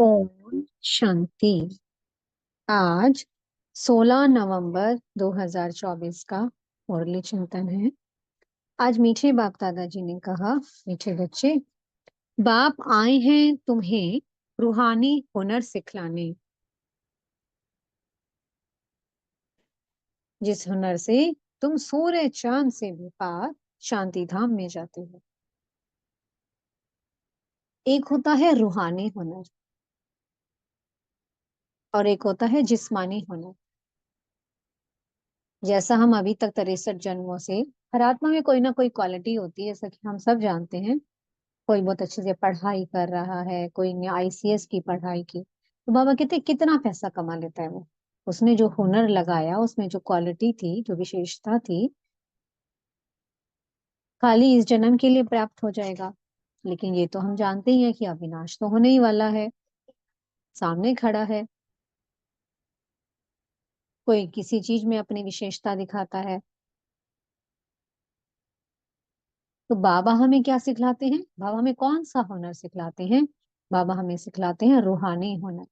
ओम शांति। आज 16 नवंबर 2024 का मुरली चिंतन है। आज मीठे बाप दादाजी ने कहा, मीठे बच्चे, बाप आए हैं तुम्हें रूहानी हुनर सिखलाने, जिस हुनर से तुम सूर्य चांद से भी पार शांति धाम में जाते हो। एक होता है रूहानी हुनर और एक होता है जिस्मानी हुनर। जैसा हम अभी तक 63 जन्मों से, हर आत्मा में कोई ना कोई क्वालिटी होती है, जैसा कि हम सब जानते हैं। कोई बहुत अच्छे से पढ़ाई कर रहा है, कोई ने आईसीएस की पढ़ाई की, तो बाबा कहते कितना पैसा कमा लेता है वो। उसने जो हुनर लगाया, उसमें जो क्वालिटी थी, जो विशेषता थी, खाली इस जन्म के लिए प्राप्त हो जाएगा। लेकिन ये तो हम जानते ही हैं कि अविनाश तो होने ही वाला है, सामने खड़ा है। कोई किसी चीज में अपनी विशेषता दिखाता है। तो बाबा हमें क्या सिखलाते हैं? बाबा हमें कौन सा हुनर सिखलाते हैं? बाबा हमें सिखलाते हैं रूहानी हुनर।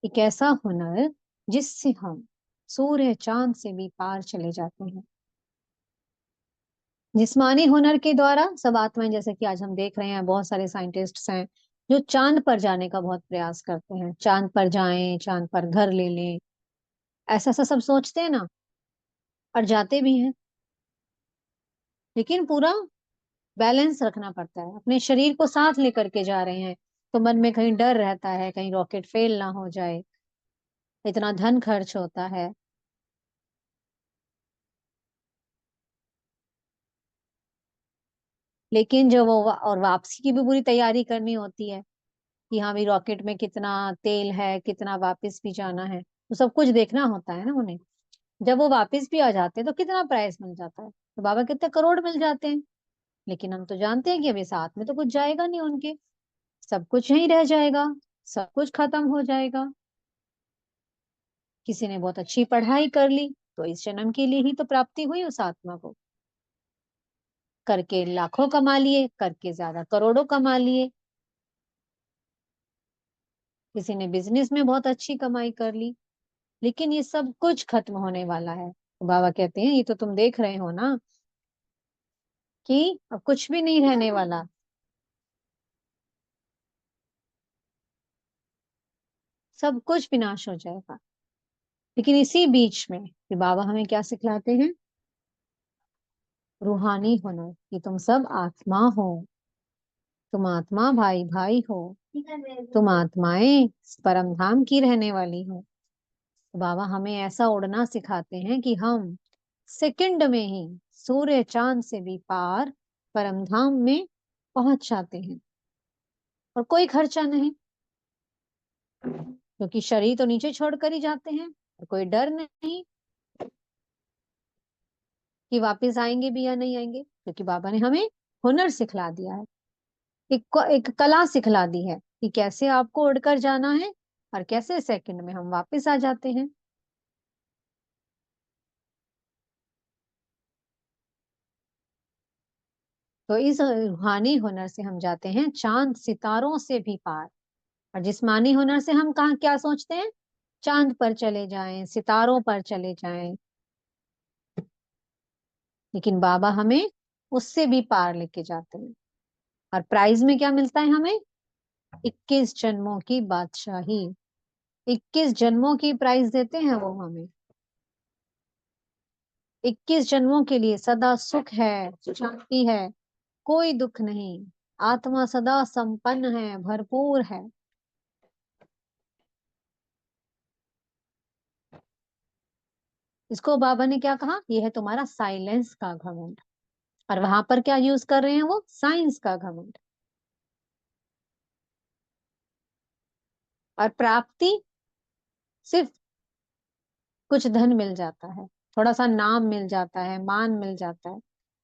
एक ऐसा हुनर जिससे हम सूर्य चांद से भी पार चले जाते हैं। जिस्मानी हुनर के द्वारा सब आत्माएं, जैसे कि आज हम देख रहे हैं, बहुत सारे साइंटिस्ट्स हैं जो चांद पर जाने का बहुत प्रयास करते हैं। चांद पर जाएं, चांद पर घर ले लें, ऐसा ऐसा सब सोचते हैं ना, और जाते भी हैं। लेकिन पूरा बैलेंस रखना पड़ता है, अपने शरीर को साथ लेकर के जा रहे हैं। तो मन में कहीं डर रहता है, कहीं रॉकेट फेल ना हो जाए, इतना धन खर्च होता है। लेकिन जो वो और वापसी की भी पूरी तैयारी करनी होती है कि हाँ भाई, रॉकेट में कितना तेल है, कितना वापस भी जाना है, तो सब कुछ देखना होता है ना उन्हें। जब वो वापस भी आ जाते हैं तो कितना प्राइस मिल जाता है, तो बाबा कितने करोड़ मिल जाते हैं। लेकिन हम तो जानते हैं कि अभी साथ में तो कुछ जाएगा नहीं उनके, सब कुछ यहीं रह जाएगा, सब कुछ खत्म हो जाएगा। किसी ने बहुत अच्छी पढ़ाई कर ली तो इस जन्म के लिए ही तो प्राप्ति हुई उस आत्मा को। करके लाखों कमा लिए, करके ज्यादा करोड़ों कमा लिए। किसी ने बिजनेस में बहुत अच्छी कमाई कर ली। लेकिन ये सब कुछ खत्म होने वाला है, तो बाबा कहते हैं ये तो तुम देख रहे हो ना कि अब कुछ भी नहीं रहने वाला, सब कुछ विनाश हो जाएगा। लेकिन इसी बीच में कि बाबा हमें क्या सिखलाते हैं? रूहानी हुनर, कि तुम सब आत्मा हो, तुम आत्मा भाई भाई हो, तुम आत्माएं परम धाम की रहने वाली हो। तो बाबा हमें ऐसा उड़ना सिखाते हैं कि हम सेकंड में ही सूर्य चांद से भी पार परम धाम में पहुंच जाते हैं, और कोई खर्चा नहीं, क्योंकि शरीर तो नीचे छोड़ कर ही जाते हैं। और कोई डर नहीं कि वापस आएंगे भी या नहीं आएंगे, क्योंकि बाबा ने हमें हुनर सिखला दिया है, एक कला सिखला दी है कि कैसे आपको उड़कर जाना है और कैसे सेकंड में हम वापस आ जाते हैं। तो इस रूहानी हुनर से हम जाते हैं चांद सितारों से भी पार। और जिस्मानी हुनर से हम कहाँ क्या सोचते हैं? चांद पर चले जाएं, सितारों पर चले जाएं। लेकिन बाबा हमें उससे भी पार लेके जाते हैं। और प्राइज में क्या मिलता है हमें? 21 जन्मों की बादशाही। 21 जन्मों की प्राइज देते हैं वो हमें। 21 जन्मों के लिए सदा सुख है, शांति है, कोई दुख नहीं। आत्मा सदा संपन्न है, भरपूर है। इसको बाबा ने क्या कहा? यह है तुम्हारा साइलेंस का घमंड। और वहां पर क्या यूज कर रहे हैं वो? साइंस का घमंड। और प्राप्ति सिर्फ कुछ धन मिल जाता है, थोड़ा सा नाम मिल जाता है, मान मिल जाता है।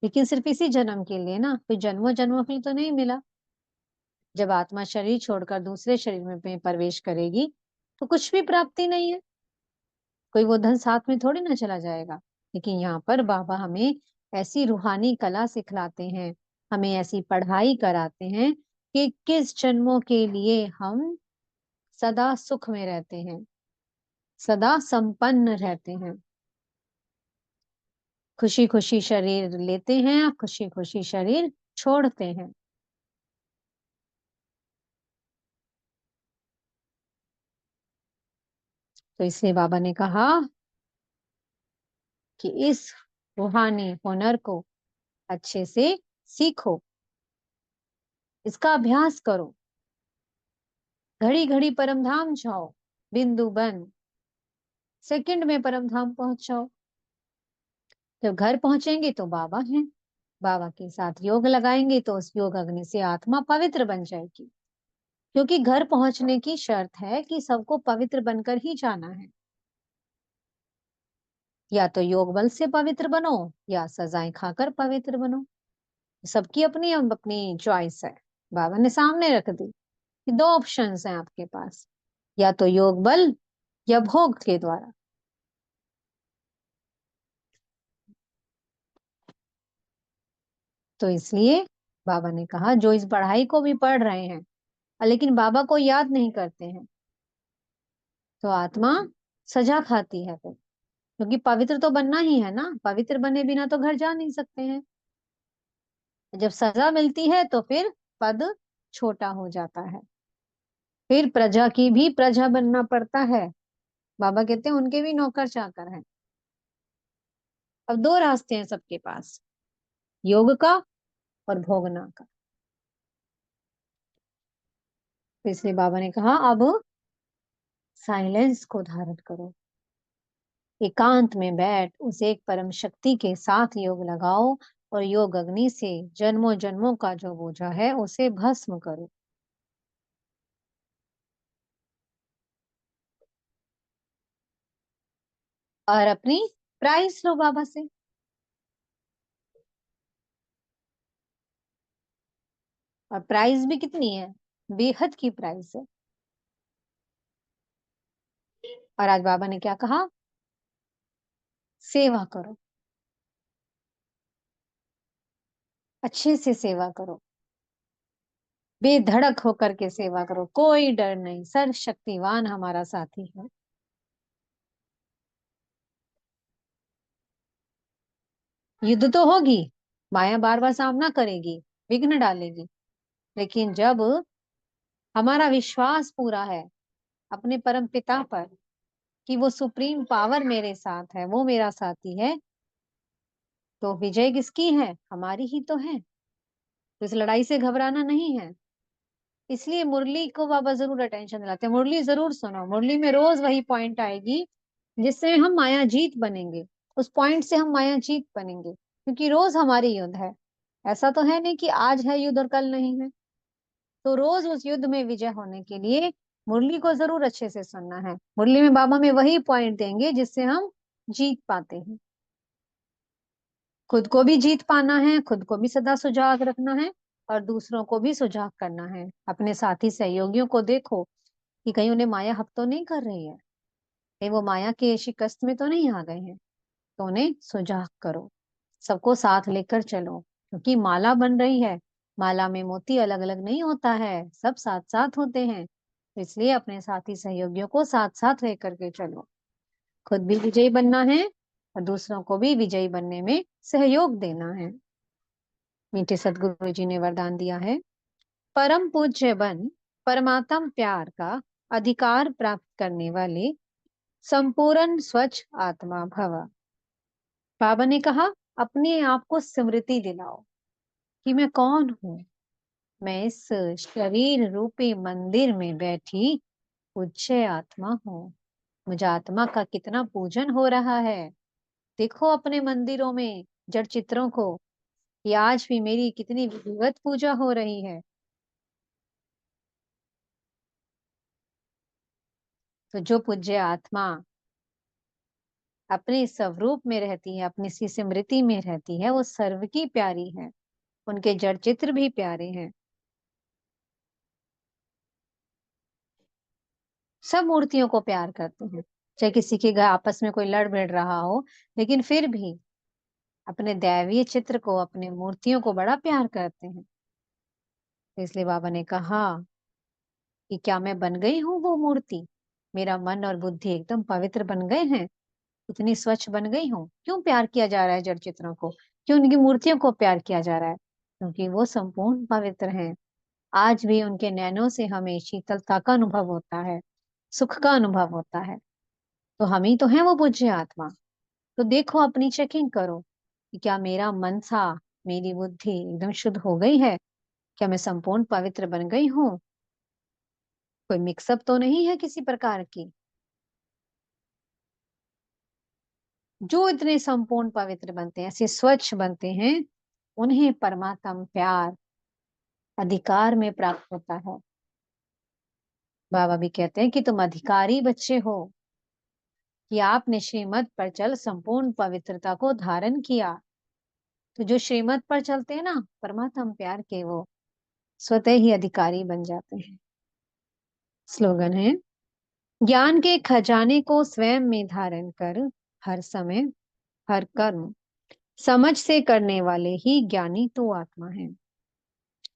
लेकिन सिर्फ इसी जन्म के लिए ना, कोई जन्मों जन्मों के लिए तो नहीं मिला। जब आत्मा शरीर छोड़कर दूसरे शरीर में प्रवेश करेगी तो कुछ भी प्राप्ति नहीं है। कोई वो धन साथ में थोड़ी ना चला जाएगा। लेकिन यहाँ पर बाबा हमें ऐसी रूहानी कला सिखलाते हैं, हमें ऐसी पढ़ाई कराते हैं कि किस जन्मों के लिए हम सदा सुख में रहते हैं, सदा संपन्न रहते हैं। खुशी खुशी शरीर लेते हैं, खुशी खुशी शरीर छोड़ते हैं। तो इसलिए बाबा ने कहा कि इस रूहानी हुनर को अच्छे से सीखो, इसका अभ्यास करो। घड़ी घड़ी परम धाम जाओ, बिंदु बन सेकंड में परम धाम पहुंच जाओ। जब घर पहुंचेंगे तो बाबा हैं, बाबा के साथ योग लगाएंगे तो उस योग अग्नि से आत्मा पवित्र बन जाएगी। क्योंकि घर पहुंचने की शर्त है कि सबको पवित्र बनकर ही जाना है। या तो योग बल से पवित्र बनो या सजाएं खाकर पवित्र बनो। सबकी अपनी अपनी चॉइस है, बाबा ने सामने रख दी कि दो ऑप्शंस हैं आपके पास, या तो योग बल या भोग के द्वारा। तो इसलिए बाबा ने कहा जो इस पढ़ाई को भी पढ़ रहे हैं लेकिन बाबा को याद नहीं करते हैं, तो आत्मा सजा खाती है फिर। क्योंकि पवित्र तो बनना ही है ना, पवित्र बने बिना तो घर जा नहीं सकते हैं। जब सजा मिलती है तो फिर पद छोटा हो जाता है, फिर प्रजा की भी प्रजा बनना पड़ता है। बाबा कहते हैं उनके भी नौकर चाकर हैं। अब दो रास्ते हैं सबके पास, योग का और भोगना का। तो इसलिए बाबा ने कहा अब साइलेंस को धारण करो, एकांत में बैठ उस एक परम शक्ति के साथ योग लगाओ और योग अग्नि से जन्मों जन्मों का जो बोझा है उसे भस्म करो। और अपनी प्राइस लो बाबा से। और प्राइस भी कितनी है, बेहद की प्राइस है। और आज बाबा ने क्या कहा, सेवा करो, अच्छे से सेवा करो, बेधड़क होकर के सेवा करो, कोई डर नहीं, सर्वशक्तिवान हमारा साथी है। युद्ध तो होगी, माया बार बार सामना करेगी, विघ्न डालेगी, लेकिन जब हमारा विश्वास पूरा है अपने परम पिता पर कि वो सुप्रीम पावर मेरे साथ है, वो मेरा साथी है, तो विजय किसकी है, हमारी ही तो है। तो इस लड़ाई से घबराना नहीं है। इसलिए मुरली को बाबा जरूर अटेंशन दिलाते हैं, मुरली जरूर सुनो, मुरली में रोज वही पॉइंट आएगी जिससे हम माया जीत बनेंगे। उस पॉइंट से हम माया जीत बनेंगे, क्योंकि रोज हमारी युद्ध है। ऐसा तो है नहीं कि आज है युद्ध और कल नहीं है। तो रोज उस युद्ध में विजय होने के लिए मुरली को जरूर अच्छे से सुनना है। मुरली में बाबा में वही पॉइंट देंगे जिससे हम जीत पाते हैं। खुद को भी जीत पाना है, खुद को भी सदा सुजाग रखना है, और दूसरों को भी सुजाग करना है। अपने साथी सहयोगियों को देखो कि कहीं उन्हें माया हक तो नहीं कर रही है, कहीं वो माया के शिकस्त में तो नहीं आ गए हैं। तो उन्हें सुजाग करो, सबको साथ लेकर चलो, क्योंकि माला बन रही है। माला में मोती अलग अलग नहीं होता है, सब साथ साथ होते हैं। तो इसलिए अपने साथी सहयोगियों को साथ साथ लेकर के चलो। खुद भी विजयी बनना है और दूसरों को भी विजयी बनने में सहयोग देना है। मीठे सदगुरु जी ने वरदान दिया है, परम पूज्य बन परमात्म प्यार का अधिकार प्राप्त करने वाले संपूर्ण स्वच्छ आत्मा भव। बाबा ने कहा अपने आप को स्मृति दिलाओ कि मैं कौन हूँ। मैं इस शरीर रूपी मंदिर में बैठी पूज्य आत्मा हूँ। मुझे आत्मा का कितना पूजन हो रहा है। देखो अपने मंदिरों में जड़ चित्रों को, कि आज भी मेरी कितनी विधिवत पूजा हो रही है। तो जो पूज्य आत्मा अपने स्वरूप में रहती है, अपनी सी स्मृति में रहती है, वो सर्व की प्यारी है। उनके जड़ चित्र भी प्यारे हैं। सब मूर्तियों को प्यार करते हैं, चाहे किसी के घर आपस में कोई लड़ भिड़ रहा हो, लेकिन फिर भी अपने दैवीय चित्र को, अपने मूर्तियों को बड़ा प्यार करते हैं। तो इसलिए बाबा ने कहा कि क्या मैं बन गई हूँ वो मूर्ति? मेरा मन और बुद्धि एकदम पवित्र बन गए हैं, इतनी स्वच्छ बन गई हूँ। क्यों प्यार किया जा रहा है जड़ चित्रों को? क्यों उनकी मूर्तियों को प्यार किया जा रहा है? क्योंकि वो संपूर्ण पवित्र हैं। आज भी उनके नैनों से हमें शीतलता का अनुभव होता है, सुख का अनुभव होता है। तो हम ही तो हैं वो पूज्य आत्मा। तो देखो, अपनी चेकिंग करो कि क्या मेरा मन था, मेरी बुद्धि एकदम शुद्ध हो गई है? क्या मैं संपूर्ण पवित्र बन गई हूँ? कोई मिक्सअप तो नहीं है किसी प्रकार की? जो इतने संपूर्ण पवित्र बनते हैं, ऐसे स्वच्छ बनते हैं, उन्हें परमात्म प्यार अधिकार में प्राप्त होता है। बाबा भी कहते हैं कि तुम अधिकारी बच्चे हो, कि आपने श्रीमत पर चल संपूर्ण पवित्रता को धारण किया। तो जो श्रीमत पर चलते हैं ना परमात्म प्यार के, वो स्वतः ही अधिकारी बन जाते हैं। स्लोगन है, ज्ञान के खजाने को स्वयं में धारण कर, हर समय हर कर्म समझ से करने वाले ही ज्ञानी तो आत्मा है।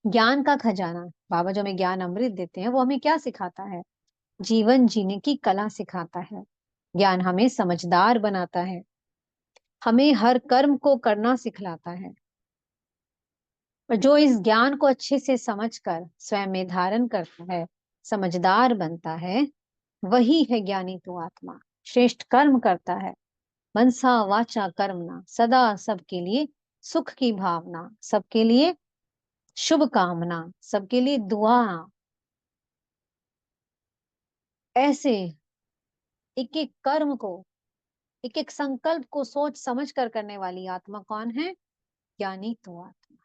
ज्ञान का खजाना, बाबा जो हमें ज्ञान अमृत देते हैं, वो हमें क्या सिखाता है? जीवन जीने की कला सिखाता है। ज्ञान हमें समझदार बनाता है, हमें हर कर्म को करना सिखलाता है। और जो इस ज्ञान को अच्छे से समझकर स्वयं में धारण करता है, समझदार बनता है, वही है ज्ञानी तो आत्मा। श्रेष्ठ कर्म करता है, मनसा वाचा कर्मणा, सदा सबके लिए सुख की भावना, सबके लिए शुभ कामना, सबके लिए दुआ। ऐसे एक एक कर्म को, एक एक संकल्प को सोच समझ कर करने वाली आत्मा कौन है? ज्ञानी तो आत्मा।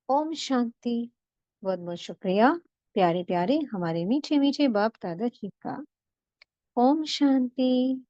ओम शांति। बहुत बहुत शुक्रिया प्यारे प्यारे हमारे मीठे मीठे बाप दादा जी का। ओम शांति।